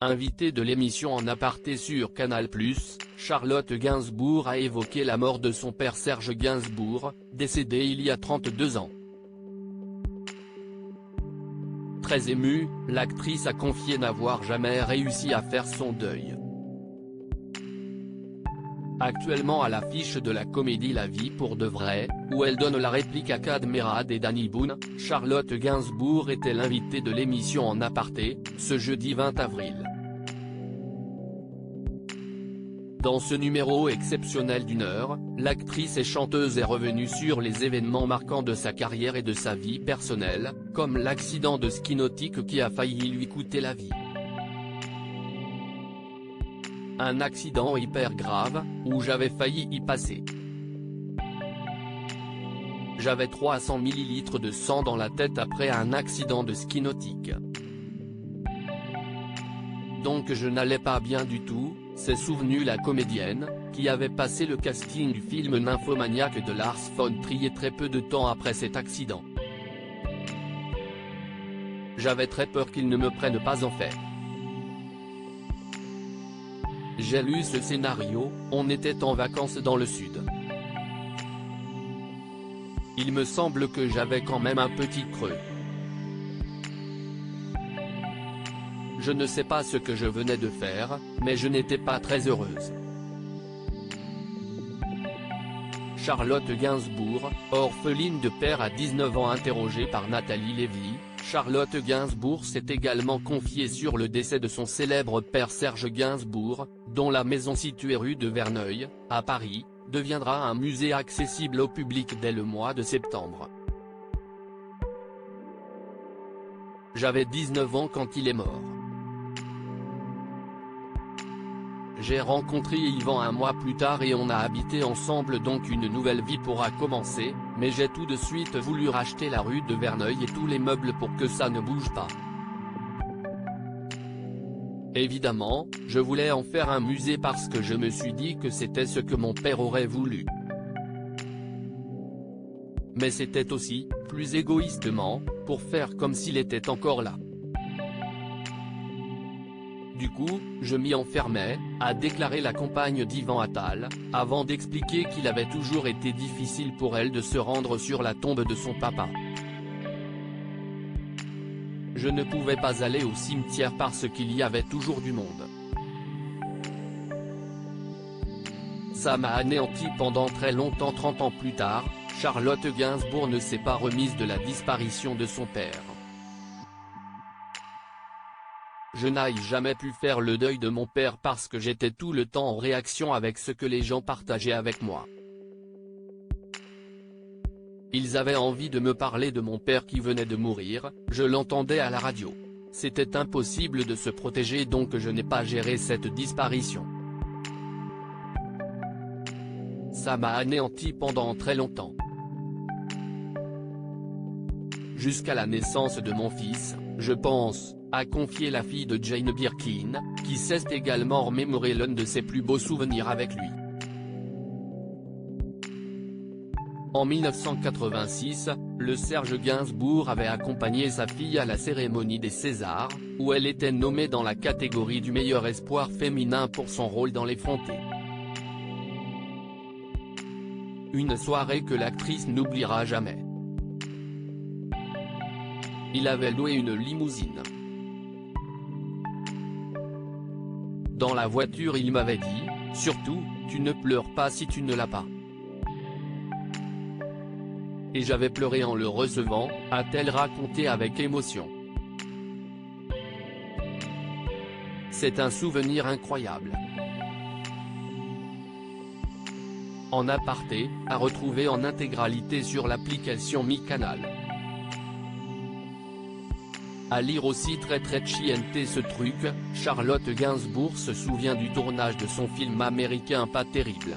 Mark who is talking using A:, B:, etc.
A: Invitée de l'émission En aparté sur Canal+, Charlotte Gainsbourg a évoqué la mort de son père Serge Gainsbourg, décédé il y a 32 ans. Très émue, l'actrice a confié n'avoir jamais réussi à faire son deuil. Actuellement à l'affiche de la comédie La vie pour de vrai, où elle donne la réplique à Kad Merad et Danny Boone, Charlotte Gainsbourg était l'invitée de l'émission En aparté, ce jeudi 20 avril. Dans ce numéro exceptionnel d'1 heure, l'actrice et chanteuse est revenue sur les événements marquants de sa carrière et de sa vie personnelle, comme l'accident de ski nautique qui a failli lui coûter la vie. Un accident hyper grave, où j'avais failli y passer. J'avais 300 ml de sang dans la tête après un accident de ski nautique. Donc je n'allais pas bien du tout, s'est souvenue la comédienne, qui avait passé le casting du film Nymphomaniac de Lars von Trier très peu de temps après cet accident. J'avais très peur qu'ils ne me prennent pas en fait. J'ai lu ce scénario, on était en vacances dans le sud. Il me semble que j'avais quand même un petit creux. Je ne sais pas ce que je venais de faire, mais je n'étais pas très heureuse. Charlotte Gainsbourg, orpheline de père à 19 ans interrogée par Nathalie Lévy, Charlotte Gainsbourg s'est également confiée sur le décès de son célèbre père Serge Gainsbourg, dont la maison située rue de Verneuil, à Paris, deviendra un musée accessible au public dès le mois de septembre. J'avais 19 ans quand il est mort. J'ai rencontré Yvan un mois plus tard et on a habité ensemble, donc une nouvelle vie pourra commencer, mais j'ai tout de suite voulu racheter la rue de Verneuil et tous les meubles pour que ça ne bouge pas. Évidemment, je voulais en faire un musée parce que je me suis dit que c'était ce que mon père aurait voulu. Mais c'était aussi, plus égoïstement, pour faire comme s'il était encore là. Du coup, je m'y enfermais, a déclaré la compagne d'Yvan Attal, avant d'expliquer qu'il avait toujours été difficile pour elle de se rendre sur la tombe de son papa. Je ne pouvais pas aller au cimetière parce qu'il y avait toujours du monde. Ça m'a anéanti pendant très longtemps. 30 ans plus tard, Charlotte Gainsbourg ne s'est pas remise de la disparition de son père. Je n'ai jamais pu faire le deuil de mon père parce que j'étais tout le temps en réaction avec ce que les gens partageaient avec moi. Ils avaient envie de me parler de mon père qui venait de mourir, je l'entendais à la radio. C'était impossible de se protéger, donc je n'ai pas géré cette disparition. Ça m'a anéanti pendant très longtemps. Jusqu'à la naissance de mon fils, je pense, a confié la fille de Jane Birkin, qui s'est également remémoré l'un de ses plus beaux souvenirs avec lui. En 1986, le Serge Gainsbourg avait accompagné sa fille à la cérémonie des Césars, où elle était nommée dans la catégorie du meilleur espoir féminin pour son rôle dans L'Effronté. Une soirée que l'actrice n'oubliera jamais. Il avait loué une limousine. Dans la voiture il m'avait dit, surtout, tu ne pleures pas si tu ne l'as pas. Et j'avais pleuré en le recevant, a-t-elle raconté avec émotion. C'est un souvenir incroyable. En aparté, à retrouver en intégralité sur l'application MyCanal. À lire aussi très chienté ce truc, Charlotte Gainsbourg se souvient du tournage de son film américain Pas terrible.